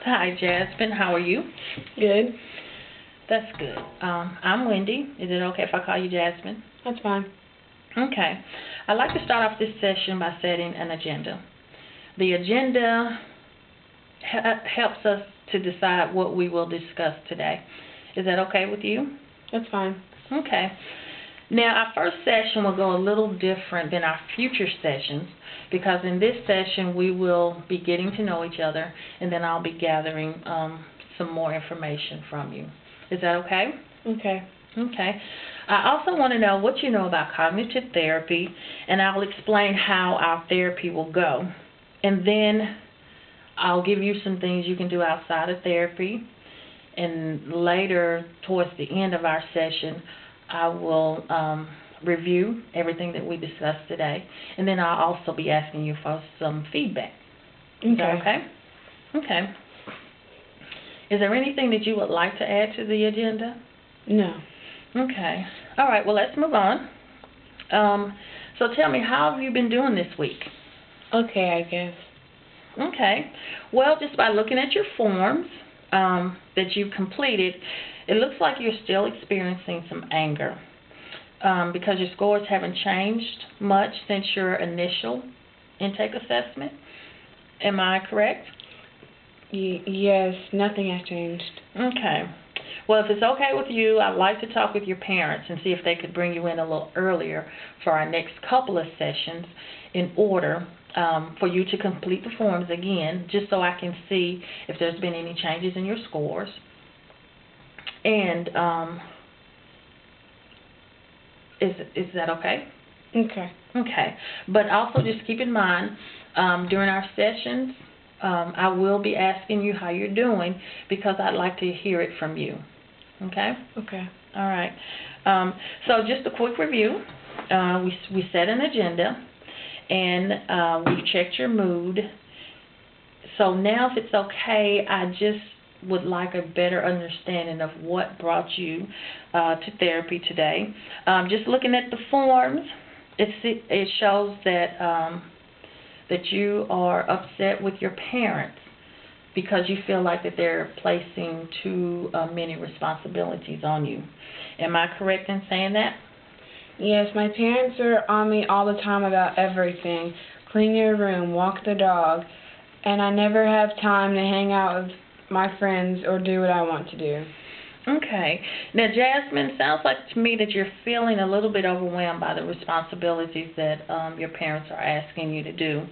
Hi, Jasmine. How are you? Good. That's good. I'm Wendy. Is it okay if I call you Jasmine? That's fine. Okay. I'd like to start off this session by setting an agenda. The agenda helps us to decide what we will discuss today. Is that okay with you? That's fine. Okay. Now, our first session will go a little different than our future sessions because in this session we will be getting to know each other, and then I'll be gathering some more information from you. Is that okay? Okay. Okay. I also want to know what you know about cognitive therapy, and I'll explain how our therapy will go. And then I'll give you some things you can do outside of therapy, and later, towards the end of our session, I will review everything that we discussed today, and then I'll also be asking you for some feedback. Is that okay? Okay. Is there anything that you would like to add to the agenda? No. Okay. All right, well, let's move on. So tell me, how have you been doing this week? Okay, I guess. Okay. Well, just by looking at your forms that you completed, it looks like you're still experiencing some anger because your scores haven't changed much since your initial intake assessment. Am I correct? Yes, nothing has changed. Okay. Well, if it's okay with you, I'd like to talk with your parents and see if they could bring you in a little earlier for our next couple of sessions in order for you to complete the forms again, just so I can see if there's been any changes in your scores. And is that okay? Okay. Okay. But also just keep in mind, during our sessions, I will be asking you how you're doing because I'd like to hear it from you. Okay? Okay. All right. So just a quick review. We set an agenda, and we've checked your mood. So now, if it's okay, I just would like a better understanding of what brought you to therapy today. Just looking at the forms, it shows that you are upset with your parents because you feel like that they're placing too many responsibilities on you. Am I correct in saying that? Yes, my parents are on me all the time about everything. Clean your room, walk the dog, and I never have time to hang out with my friends or do what I want to do. Okay. Now, Jasmine, sounds like to me that you're feeling a little bit overwhelmed by the responsibilities that your parents are asking you to do,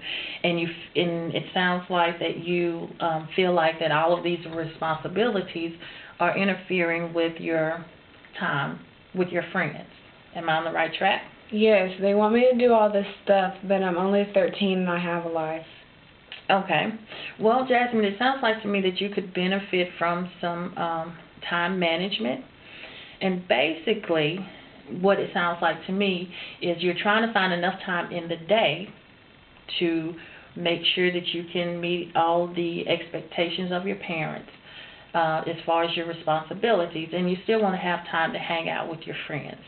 and it sounds like that you feel like that all of these responsibilities are interfering with your time with your friends. Am I on the right track? Yes, they want me to do all this stuff, but I'm only 13 and I have a life. Okay. Well, Jasmine, it sounds like to me that you could benefit from some time management. And basically, what it sounds like to me is you're trying to find enough time in the day to make sure that you can meet all the expectations of your parents as far as your responsibilities, and you still want to have time to hang out with your friends.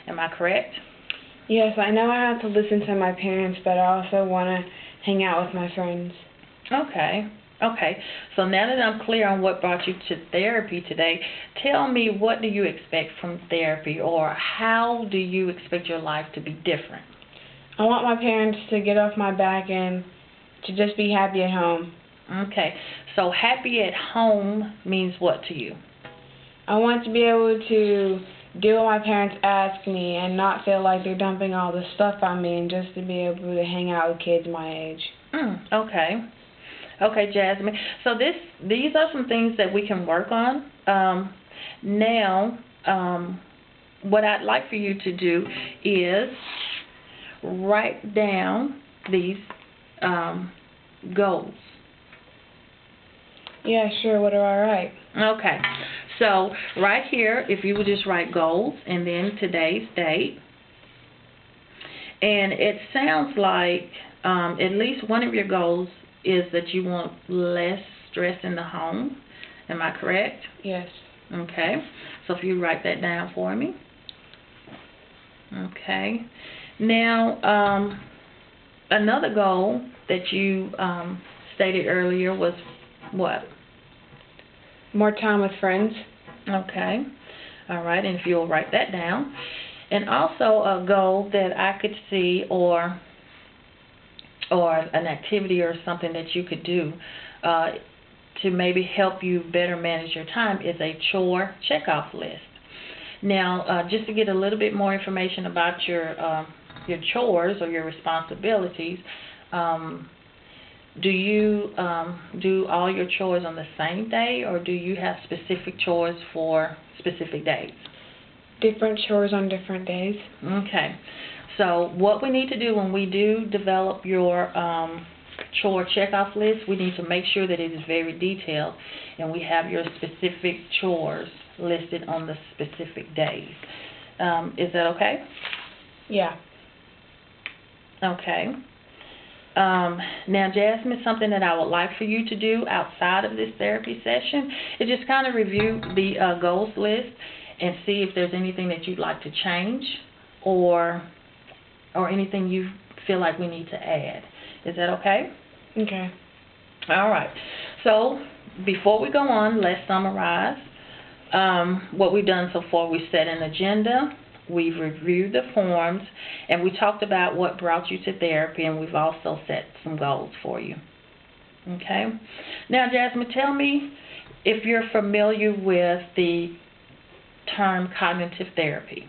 Am I correct? Yes, I know I have to listen to my parents, but I also want to hang out with my friends. Okay. Okay. So now that I'm clear on what brought you to therapy today, tell me, what do you expect from therapy, or how do you expect your life to be different? I want my parents to get off my back and to just be happy at home. Okay. So happy at home means what to you? I want to be able to do what my parents ask me and not feel like they're dumping all the stuff on me, and just to be able to hang out with kids my age. Okay. Okay, Jasmine. So these are some things that we can work on. Now, what I'd like for you to do is write down these goals. Yeah, sure. What do I write? Okay. So right here, if you would just write goals and then today's date. And it sounds like at least one of your goals is that you want less stress in the home. Am I correct? Yes. Okay. So if you write that down for me. Okay. Now, another goal that you stated earlier was what? More time with friends. Okay. All right, and if you'll write that down. And also a goal that I could see, or an activity or something that you could do to maybe help you better manage your time, is a chore checkoff list. Now, just to get a little bit more information about your chores or your responsibilities, do you do all your chores on the same day, or do you have specific chores for specific days? Different chores on different days. Okay. So what we need to do when we do develop your chore checkoff list, we need to make sure that it is very detailed and we have your specific chores listed on the specific days. Is that okay? Yeah. Okay. Now, Jasmine, something that I would like for you to do outside of this therapy session is just kind of review the goals list and see if there's anything that you'd like to change, or anything you feel like we need to add. Is that okay? Okay. All right. So before we go on, let's summarize what we've done so far. We set an agenda, we've reviewed the forms, and we talked about what brought you to therapy, and we've also set some goals for you. Okay? Now, Jasmine, tell me if you're familiar with the term cognitive therapy.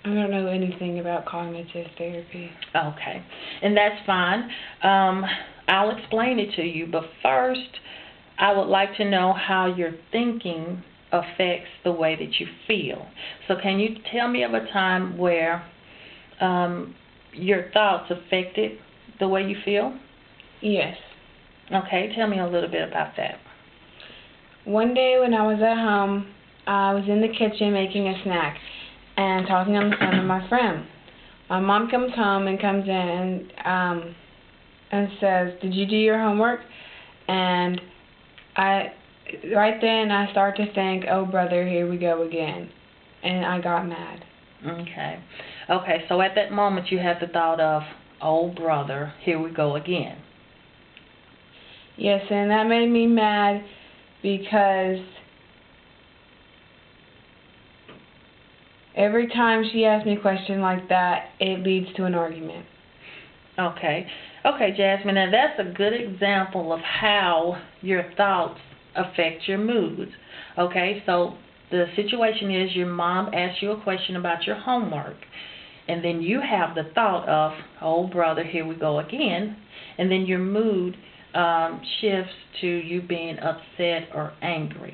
I don't know anything about cognitive therapy. Okay, and that's fine. I'll explain it to you, but first I would like to know how your thinking affects the way that you feel. So can you tell me of a time where your thoughts affected the way you feel? Yes. Okay, tell me a little bit about that. One day when I was at home, I was in the kitchen making a snack and talking on the phone with my friend. My mom comes home and comes in and says, "Did you do your homework?" And right then I start to think, "Oh brother, here we go again," and I got mad. Okay. Okay, so at that moment you had the thought of, "Oh brother, here we go again." Yes, and that made me mad because every time she asks me a question like that, it leads to an argument. Okay. Okay, Jasmine, now that's a good example of how your thoughts affect your moods. Okay, so the situation is your mom asks you a question about your homework, and then you have the thought of, "Oh brother, here we go again," and then your mood shifts to you being upset or angry.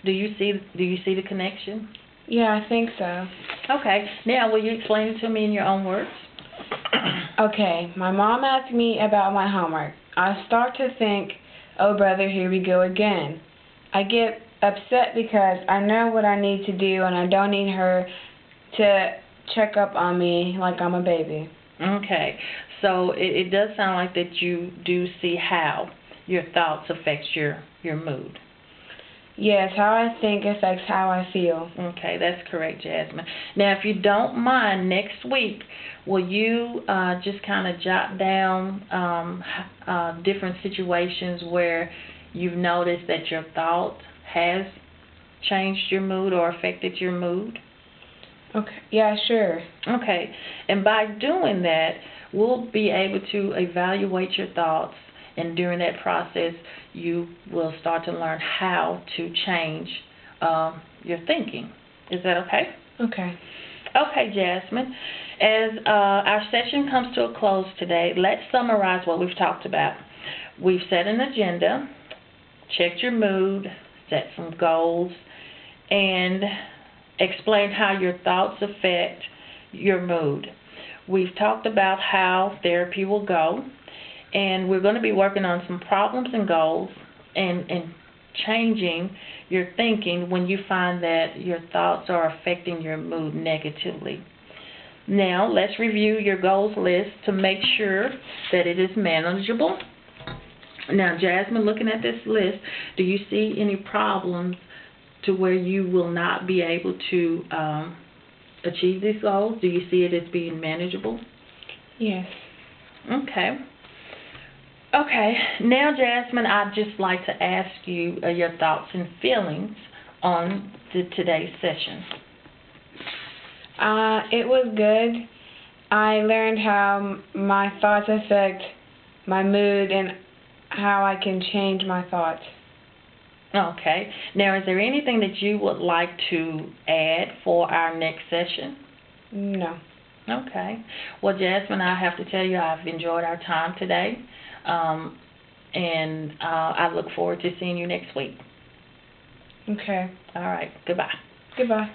Do you see the connection? Yeah, I think so. Okay. Now, will you explain it to me in your own words? Okay, my mom asked me about my homework. I start to think, "Oh brother, here we go again." I get upset because I know what I need to do and I don't need her to check up on me like I'm a baby. Okay. So it does sound like that you do see how your thoughts affect your mood. Yes, how I think affects how I feel. Okay, that's correct, Jasmine. Now, if you don't mind, next week, will you just kind of jot down different situations where you've noticed that your thought has changed your mood or affected your mood? Okay, yeah, sure. Okay, and by doing that, we'll be able to evaluate your thoughts, and during that process, you will start to learn how to change your thinking. Is that okay? Okay. Okay, Jasmine. As our session comes to a close today, let's summarize what we've talked about. We've set an agenda, checked your mood, set some goals, and explained how your thoughts affect your mood. We've talked about how therapy will go, and we're going to be working on some problems and goals and changing your thinking when you find that your thoughts are affecting your mood negatively. Now, let's review your goals list to make sure that it is manageable. Now, Jasmine, looking at this list, do you see any problems to where you will not be able to achieve these goals? Do you see it as being manageable? Yes. Okay. All right. Now, let's review your goals list to make sure that it is manageable. Now, Jasmine, looking at this list, do you see any problems to where you will not be able to achieve these goals? Do you see it as being manageable? Yes. Okay. Okay, now Jasmine, I'd just like to ask you your thoughts and feelings on today's session. It was good. I learned how my thoughts affect my mood and how I can change my thoughts. Okay, now is there anything that you would like to add for our next session? No. Okay. Well, Jasmine, I have to tell you I've enjoyed our time today, and I look forward to seeing you next week. Okay. All right. Goodbye. Goodbye.